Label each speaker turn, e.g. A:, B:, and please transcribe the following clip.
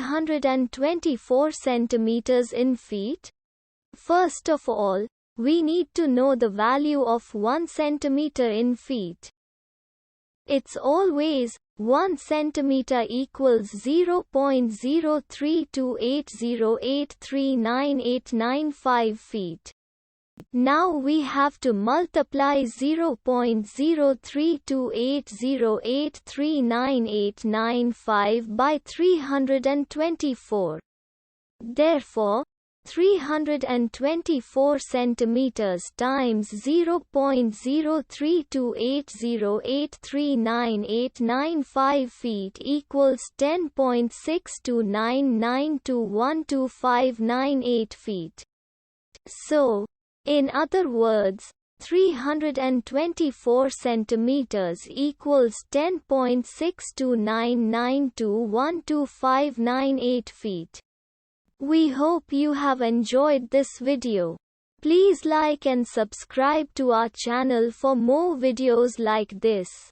A: 324 centimeters in feet? First of all, we need to know the value of 1 centimeter in feet. It's always 1 centimeter equals 0.03280839895 feet. Now we have to multiply 0.03280839895 by 324. Therefore, 324 centimeters times 0.03280839895 feet equals 10.6299212598 feet. So, in other words, 324 centimeters equals 10.6299212598 feet. We hope you have enjoyed this video. Please like and subscribe to our channel for more videos like this.